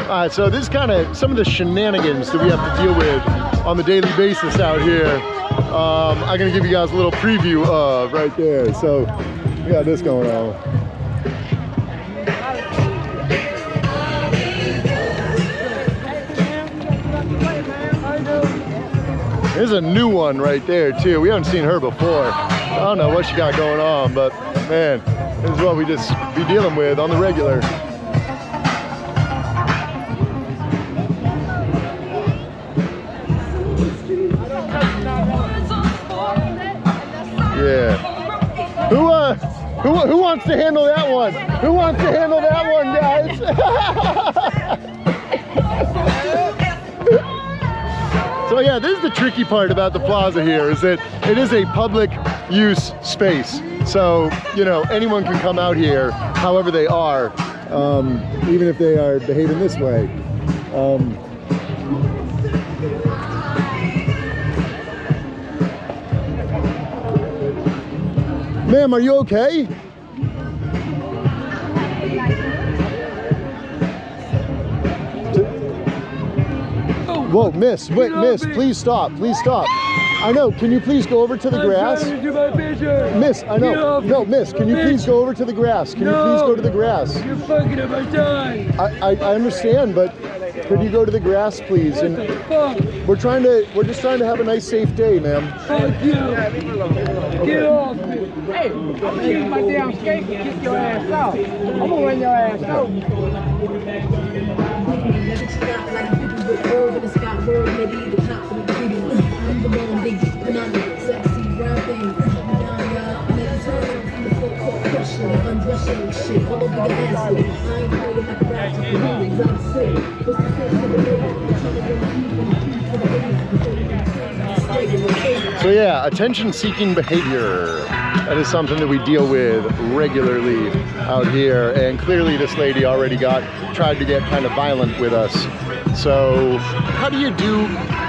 All right, so this is kind of some of the shenanigans that we have to deal with on the daily basis out here. I'm gonna give you guys a little preview of right there. So we got this going on. There's a new one right there too. We haven't seen her before. I don't know what she got going on, but man, this is what we just be dealing with on the regular. Yeah. Who wants to handle that one? Who wants to handle that one, guys? So yeah, this is the tricky part about the plaza here, is that it is a public use space. So, you know, anyone can come out here however they are, even if they are behaving this way. Ma'am, are you okay? Whoa, miss, wait, miss, please stop, please stop. I know, can you please go over to the grass? I'm trying to do my vision. Miss, I know, no, miss, can you please go over to the grass? Can you please go to the grass? You're fucking up my time. I understand, but could you go to the grass, please? What And the fuck? we're just trying to have a nice, safe day, ma'am. Fuck you. Get off me. Hey, I'm gonna use my damn skate and kick your ass out. I'm gonna run your ass out. So yeah, attention-seeking behavior. That is something that we deal with regularly out here, and clearly this lady already tried to get kind of violent with us. So how do you do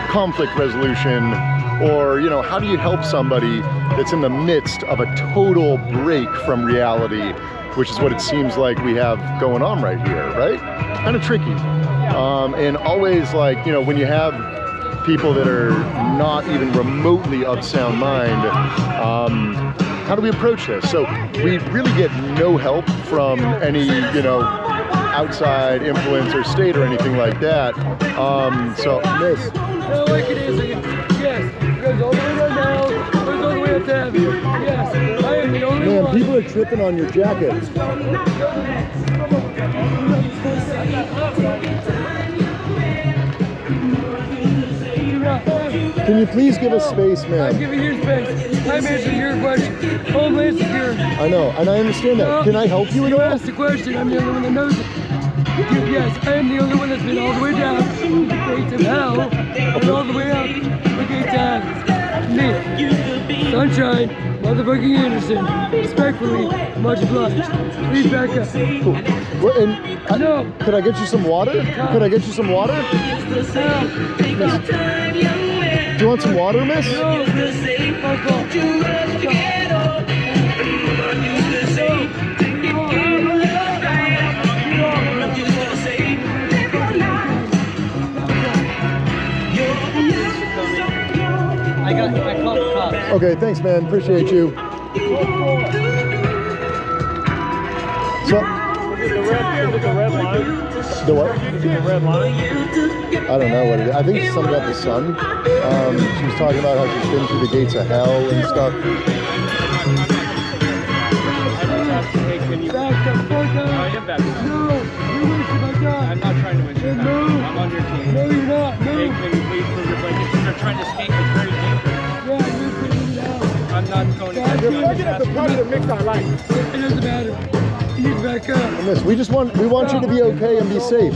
conflict resolution, or, you know, how do you help somebody that's in the midst of a total break from reality, which is what it seems like we have going on right here, right? Kind of tricky. And always, like, you know, when you have people that are not even remotely of sound mind, how do we approach this? So we really get no help from any, you know, outside influence or state or anything like that. So this. No, like it is. Yes, it goes all the way right now. It goes all the way up to heaven. Yes, I am the only one. Man, people are tripping on your jacket. Can you please give us space, I'm ma'am? giving you space. I'm answering your question. Homeland Security. I know, and I understand that. Can I help you at You all? asked the question. I'm the only one that knows it. Yes, I am the only one that's been all the way down the gates of hell and all the way up the gates of heaven. Me, Sunshine, motherfucking Anderson. Respectfully, much obliged. Please back up. Cool. Well, and No. could I get you some water? Could I get you some water? Do you want some water, miss? No, fuck off. I called the cops. Okay, thanks, man. Appreciate you. So, The red line? the what? The red line? I don't know what it is. I think it's something about the sun. She was talking about how she's been through the gates of hell and stuff. Hey, can you... Back the fuck up. I am back. No, you're wasting my time. I'm not trying to win your time. No. I'm on your team. No, you're not. No. Hey, can you please move your blankets? They're trying to skate. It's very dangerous. Yeah, you're figuring it out. I'm not going to... You're Look at the part of the mix I like. It doesn't matter. You need to back up. And this, we want you to be okay and be safe.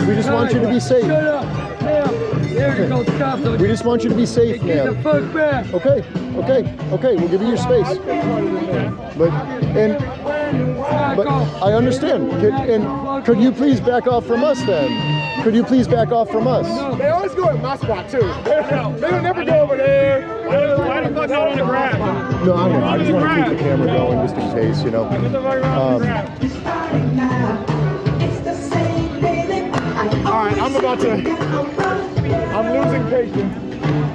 We just want you to be safe. Shut up. Now, there you go. Stop. We just want you to be safe, Get the man. fuck back. Okay, we'll give you your space. But I understand. Could you please back off from us then? Could you please back off from us? They always go at my spot too. They don't never go over there. Why the fuck not on the ground? No, I don't know. I just want to keep the camera going just in case, you know. Get the fuck on the ground. I'm losing patience.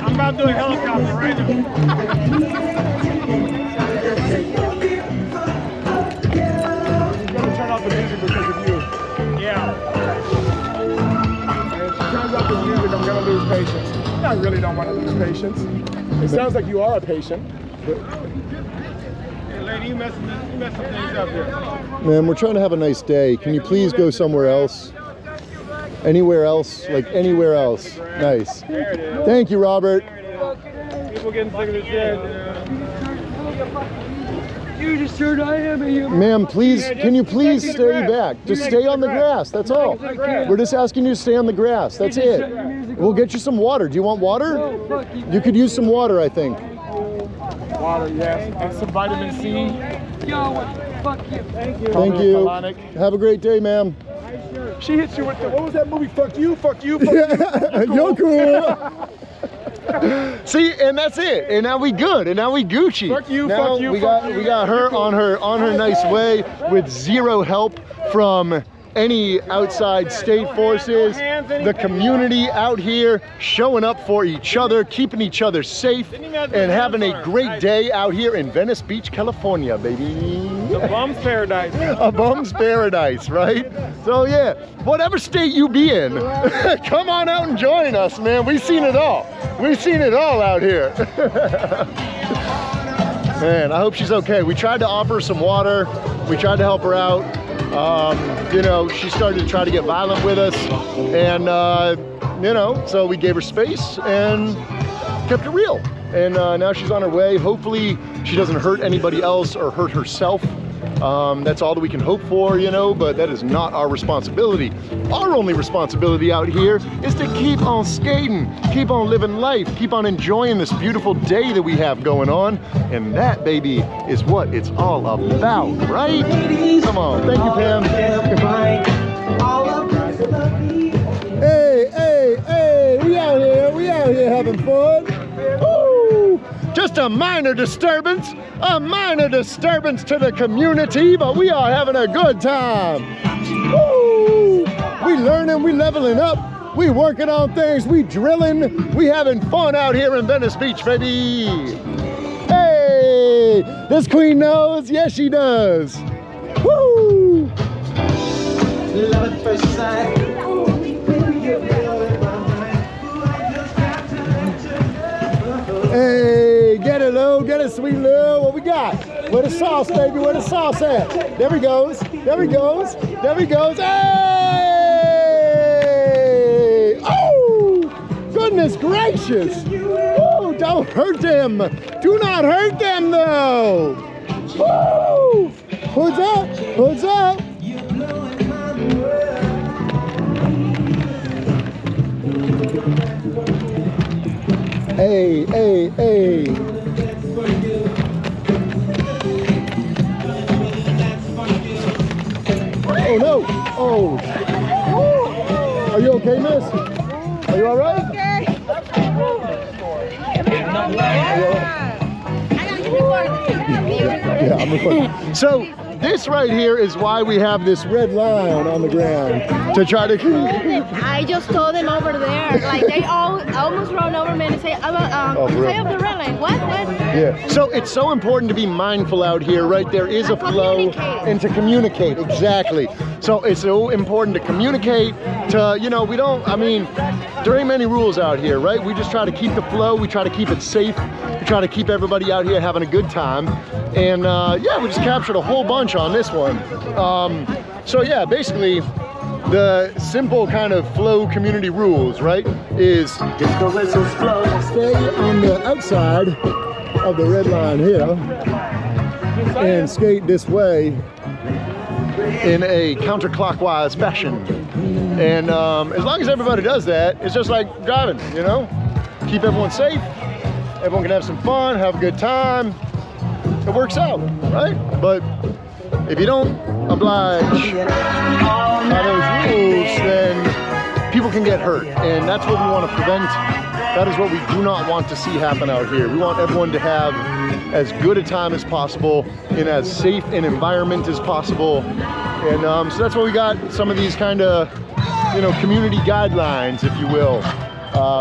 I'm about to do a helicopter right now. I'm gonna turn off the music because of you. Yeah. And if she turns off the music, I'm gonna lose patience. I really don't want to lose patience. It sounds like you are a patient. But... Hey, lady, you messing things up here. Man, we're trying to have a nice day. Can you please go somewhere else? Anywhere else? Like anywhere else. Nice. There it is. Thank you, Robert. People getting sick of this shit. You just heard I am a human. Ma'am, please, can you please stay back? Just stay on the grass, that's all. We're just asking you to stay on the grass, that's it. We'll get you some water. Do you want water? No, fuck you. You could use some water, I think. Water, yes. And some vitamin C. Yo, fuck you. Thank you. Thank you. Have a great day, ma'am. She hits you with the, what was that movie? Fuck you, fuck you, fuck you. You're cool. See, and that's it. And now we good. And now we Gucci. Fuck you, now fuck you, we fuck got you. we got her on her nice way with zero help from any outside state forces. The community out here showing up for each other, keeping each other safe, and having a great day out here in Venice Beach, California, baby. The bum's paradise. A bum's paradise, right? So yeah, whatever state you be in, come on out and join us, man. We've seen it all. We've seen it all out here. Man, I hope she's okay. We tried to offer her some water. We tried to help her out. You know, she started to try to get violent with us. And, you know, so we gave her space and kept it real. And now she's on her way. Hopefully she doesn't hurt anybody else or hurt herself. That's all that we can hope for, you know, but that is not our responsibility. Our only responsibility out here is to keep on skating, keep on living life, keep on enjoying this beautiful day that we have going on. And that, baby, is what it's all about, right? Come on. Thank you, Pam. Hey, we out here having fun. Woo! Just a minor disturbance to the community, but we are having a good time. Woo! We learning, we leveling up, we working on things, we drilling, we having fun out here in Venice Beach, baby. Hey, this queen knows, yes she does. Woo! Love at first sight. Hey, get it, Lou. Get it, sweet Lou. What we got? Where the sauce, baby? Where the sauce at? There he goes. There he goes. There he goes. Hey! Oh! Goodness gracious! Oh, don't hurt them. Do not hurt them, though. Woo! Hoods up. Hoods up. Hey, hey, hey. Oh no. Oh. Are you okay, miss? Are you all right? Okay. Yeah, I'm recording. So this right here is why we have this red line on the ground to try to. I just told them over there, like they all almost run over me and say, stay up the red line. What? Yeah. So it's so important to be mindful out here, right? There is a flow and to communicate. Exactly. So it's so important to communicate. To we don't. I mean, there ain't many rules out here, right? We just try to keep the flow. We try to keep it safe. We try to keep everybody out here having a good time. And yeah, we just captured a whole bunch on this one. So yeah, basically the simple kind of flow community rules, right, is stay on the outside of the red line here and skate this way in a counterclockwise fashion. And as long as everybody does that, it's just like driving, keep everyone safe, everyone can have some fun, have a good time. It works out, right? But if you don't oblige by those rules, then people can get hurt. And that's what we want to prevent. That is what we do not want to see happen out here. We want everyone to have as good a time as possible in as safe an environment as possible. And so that's why we got some of these kind of you know, community guidelines, if you will,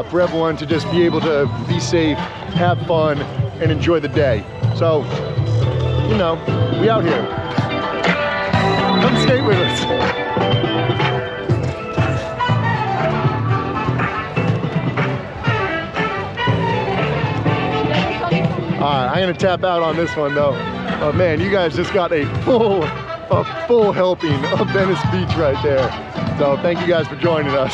for everyone to just be able to be safe, have fun, and enjoy the day. So, you know, we out here. Come skate with us. Alright, I'm gonna tap out on this one though. Oh man, you guys just got a full helping of Venice Beach right there. So thank you guys for joining us.